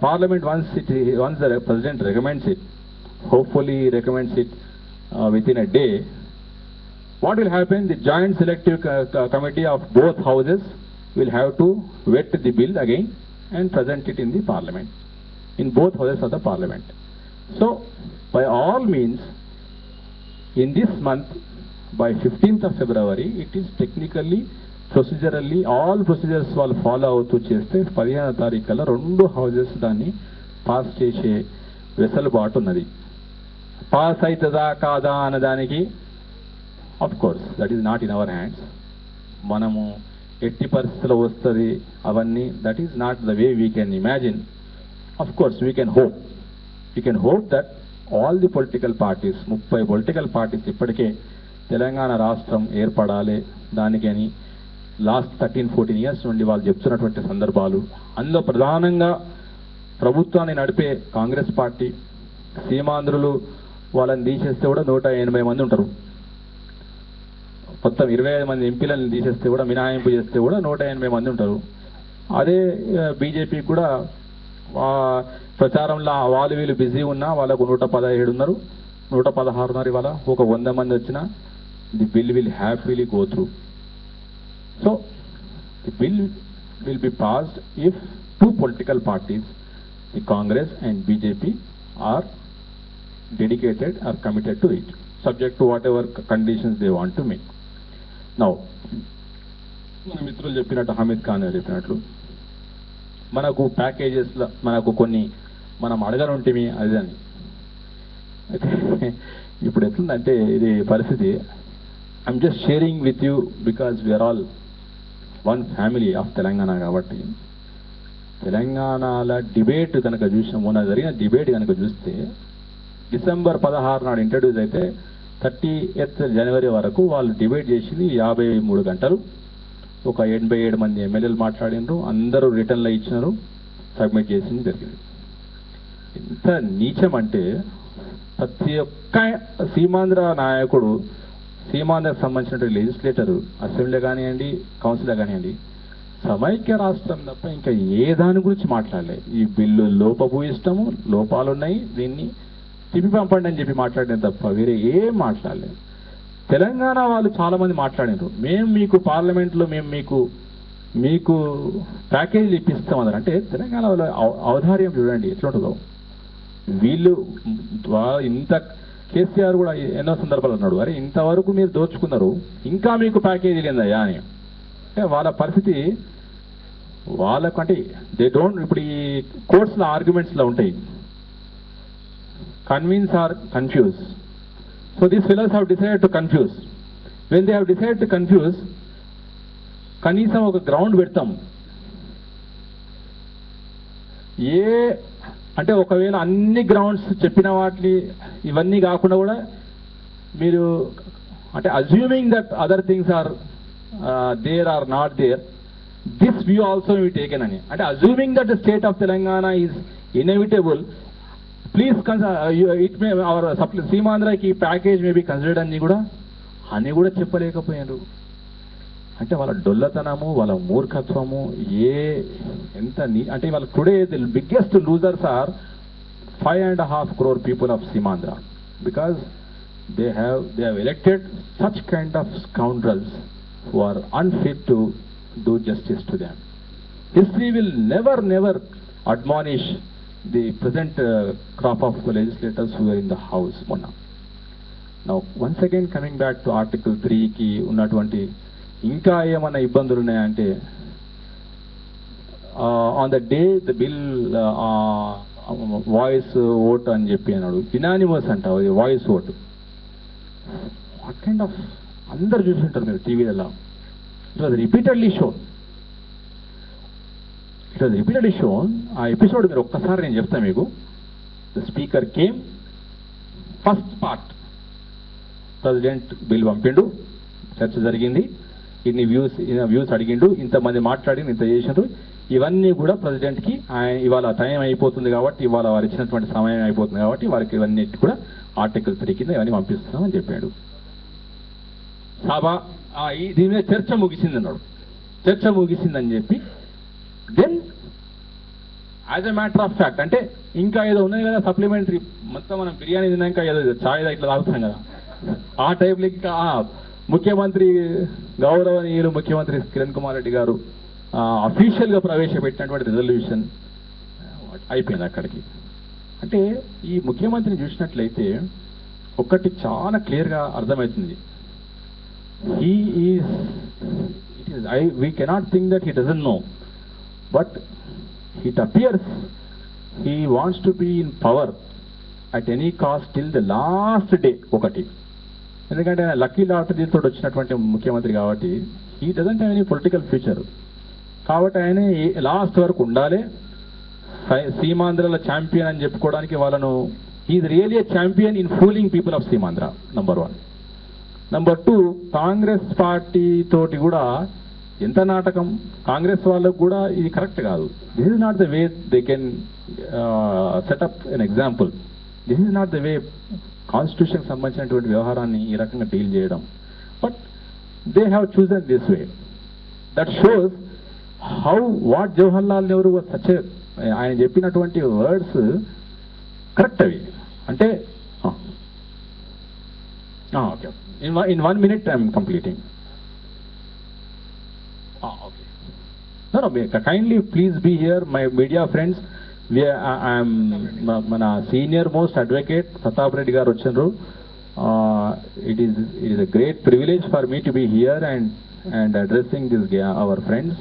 parliament once the president recommends it, hopefully recommends it within a day, what will happen, the joint selective committee of both houses will have to vet the bill again and present it in the parliament, in both houses of the parliament. So by all means in this month, by 15th of February, it is technically procedurally all procedures వాళ్ళు follow అవుతూ చేస్తే 15వ తారీఖు కల్లా 2 houses దాన్ని pass చేసే వెసులుబాటు ఉన్నది. పాస్ అవుతుందా కాదా అన్నదానికి of course that is not in our hands. మనము ఎట్టి పరిస్థితుల్లో వస్తుంది అవన్నీ that is not the way we can imagine. Of course we can hope that all the political parties 30 political parties ఇప్పటికే తెలంగాణ రాష్ట్రం ఏర్పడాలి దానికని లాస్ట్ 13-14 years నుండి వాళ్ళు చెప్తున్నటువంటి సందర్భాలు. అందులో ప్రధానంగా ప్రభుత్వాన్ని నడిపే కాంగ్రెస్ పార్టీ, సీమాంధ్రులు వాళ్ళని తీసేస్తే కూడా 180 మంది ఉంటారు. మొత్తం 25 మంది ఎంపీలను తీసేస్తే కూడా, మినహాయింపు చేస్తే కూడా 180 మంది ఉంటారు. అదే బీజేపీ కూడా ప్రచారంలో వాళ్ళు వీళ్ళు బిజీ ఉన్నా వాళ్ళకు 117 ఉన్నారు, 116 ఉన్నారు. ఇవాళ ఒక 100 మంది వచ్చినా the bill will happily go through. So the bill will be passed if 2 political parties, the Congress and BJP, are dedicated or committed to it, subject to whatever conditions they want to make. Now, మన మిత్రులు చెప్పినట్టు, హమీద్ ఖాన్ గారు చెప్పినట్లు మనకు ప్యాకేజెస్లో మనకు కొన్ని మనం అడగనుంటిమి అది అని. అయితే ఇప్పుడు ఎట్లుందంటే ఇది పరిస్థితి, I'm just sharing with you because we're all one family of Telangana. కాబట్టి తెలంగాణలో డిబేట్ కనుక చూసిన, మొన్న జరిగిన డిబేట్ కనుక చూస్తే December 16 నాడు ఇంట్రడ్యూస్ అయితే 30th January వరకు వాళ్ళు డిబేట్ చేసింది 53 గంటలు. ఒక 87 మంది ఎమ్మెల్యేలు మాట్లాడినారు, అందరూ రిటర్న్లో ఇచ్చినారు, సబ్మిట్ చేసింది జరిగింది. ఎంత నీచం అంటే ప్రతి ఒక్క సీమాంధ్ర నాయకుడు, సీమాంధ్రకు సంబంధించిన లెజిస్లేటర్, అసెంబ్లీ కానివ్వండి, కౌన్సిల్ కానివ్వండి, సమైక్య రాష్ట్రం తప్ప ఇంకా ఏ దాని గురించి మాట్లాడలేదు. ఈ బిల్లు లోపభూయిష్టము, లోపాలున్నాయి, దీన్ని తిప్పి పంపండి అని చెప్పి మాట్లాడిన తప్ప వేరే ఏం మాట్లాడలేదు. తెలంగాణ వాళ్ళు చాలామంది మాట్లాడినారు, మేము మీకు పార్లమెంట్లో మేము మీకు ప్యాకేజీలు ఇప్పిస్తామన్నారు. అంటే తెలంగాణ వాళ్ళ ఔదార్యం చూడండి ఎట్లుంటుందో. వీళ్ళు ఇంత కేసీఆర్ కూడా ఎన్నో సందర్భాలు అన్నాడు, అరే ఇంతవరకు మీరు దోచుకున్నారు ఇంకా మీకు ప్యాకేజీ లేదయ్యా అని. వాళ్ళ పరిస్థితి వాళ్ళకంటే దే డోంట్, ఇప్పుడు ఈ కోర్ట్స్లో ఆర్గ్యుమెంట్స్లో ఉంటాయి, convince or confuse. So these fellows have decided to confuse. When they have decided to confuse, కనీసం ఒక గ్రౌండ్ పెడతాం. అంటే ఒకవేళ అన్ని గ్రౌండ్స్ చెప్పిన వాటిని ఇవన్నీ కాకుండా కూడా మీరు అంటే assuming that other things are there are not there, this view also we taken అని. అంటే assuming that the state of Telangana is inevitable, please it may our సీమాంధ్రకి ప్యాకేజ్ మే బి కన్సిడర్డ్ అని కూడా చెప్పలేకపోయారు. అంటే వాళ్ళ డొల్లతనము, వాళ్ళ మూర్ఖత్వము ఎంత అంటే వాళ్ళ today the biggest losers are 5.5 crore people of Simandra, because they have elected such kind of scoundrels who are unfit to do justice to them. History will never admonish the present crop of legislators who are in the house monna. Now once again coming back to article 3 ki ఉన్నటువంటి ఇంకా ఏమైనా ఇబ్బందులు ఉన్నాయంటే on the day the bill voice vote అని చెప్పి అన్నాడు, unanimous అంట voice vote. What kind of, అందరు చూసుంటారు మీరు టీవీలలో. It was repeatedly shown. ఆ ఎపిసోడ్ మీరు ఒక్కసారి నేను చెప్తాను మీకు. The speaker came, first part president bill పంపిండు, చర్చ జరిగింది, ఇన్ని వ్యూస్ అడిగిండు, ఇంతమంది మాట్లాడి ఇంత చేసినారు. ఇవన్నీ కూడా ప్రెసిడెంట్కి ఆయన ఇవాళ టైం అయిపోతుంది కాబట్టి, ఇవాళ వారు ఇచ్చినటువంటి సమయం అయిపోతుంది కాబట్టి వారికి ఇవన్నీ కూడా ఆర్టికల్ 3 కింద ఇవన్నీ పంపిస్తున్నామని చెప్పాడు. సభ దీని మీద చర్చ ముగిసింది అన్నాడు. చర్చ ముగిసిందని చెప్పి then as a matter of fact, అంటే ఇంకా ఏదో ఉన్నాయి కదా సప్లిమెంటరీ, మొత్తం మనం బిర్యానీ తిన్నాక ఏదో ఛాయ్ ఇట్లా తాగుతాం కదా, ఆ టైప్లో ఇంకా ముఖ్యమంత్రి గౌరవనీయులు ముఖ్యమంత్రి కిరణ్ కుమార్ రెడ్డి గారు అఫీషియల్గా ప్రవేశపెట్టినటువంటి రిజల్యూషన్ అయిపోయింది అక్కడికి. అంటే ఈ ముఖ్యమంత్రిని చూసినట్లయితే ఒక్కటి చాలా క్లియర్గా అర్థమవుతుంది. We cannot think that he doesn't know, but it appears he wants to be in power at any cost till the last day. ఒకటి, ఎందుకంటే ఆయన లక్కీ లాటరీతో వచ్చినటువంటి ముఖ్యమంత్రి కాబట్టి he doesn't have any political future. కాబట్టి ఆయన లాస్ట్ వరకు ఉండాలి. సీమాంధ్రలో ఛాంపియన్ అని చెప్పుకోవడానికి వాళ్ళను, is really a champion in fooling people of Seemandhra, number 1. Number 2, Congress party తోటి కూడా ఎంత నాటకం. కాంగ్రెస్ వాళ్ళకు కూడా ఇది కరెక్ట్ కాదు. This is not the way they can setup an example. This is not the way constitution సంబంధించినటువంటి వ్యవహారాన్ని ఈ రకంగా డీల్ చేయడం. But they have chosen this way. That shows how what Jawaharlal Nehru was such a, ఆయన చెప్పినటువంటి words correct అవి. అంటే okay, in 1 minute I'm completing. Okay, no, kindly please be here, my media friends. I'm మన senior most advocate Pratap Reddy గారు వచ్చారు. It is a great privilege for me to be here and addressing this our friends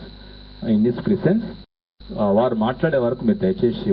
in this presence. వారు మాట్లాడే వరకు మీరు దయచేసి